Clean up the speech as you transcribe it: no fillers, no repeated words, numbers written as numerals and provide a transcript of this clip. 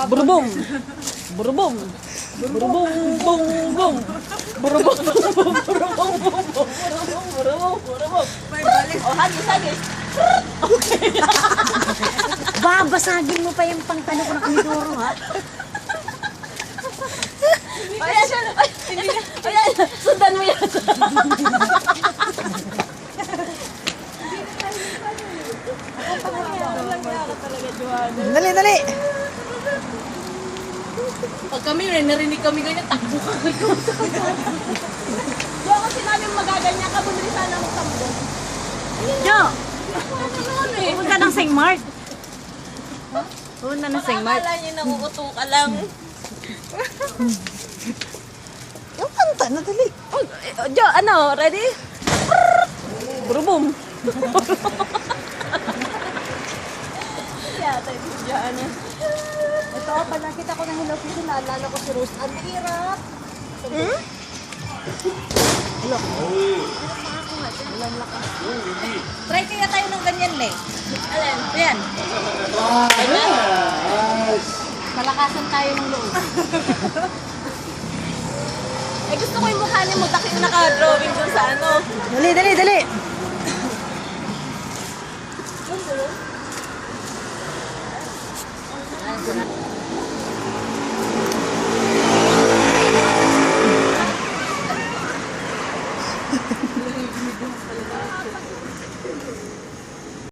Burubong. Burubong. Burubong, bong, bong. Burubong, burubong, burubong, burubong, burubong, burubong. Oh, hagis. Babasagin mo pa yung pangtano ko ng kumidoro, ha? Ayan, sundan mo yan. Dali, dali! Pag kami, narinig kami ganyan, takbo ka kayo. Diyo, kasi namin magaganyan ka, bumili sana ng tambo. Jo! Ano eh? Punta ng St. Mart. Punta ng St. Mart. Akala niyo nakukuto ka lang. Yung kanta na, dali. Oh, Jo, ano, ready? Burubom. Yata yung bigyan niya. Ito, pag nakita ko ng Hello Kitty, naalala ko si Rose. Ang hirap. Hmm? Try kaya tayo ng ganyan, Le. Alin? Ayan. Nice. Malakasan tayo ng loob. Eh, gusto ko yung mukha niya mo, takip naka-drawing dun sa ano. Dali, dali, dali.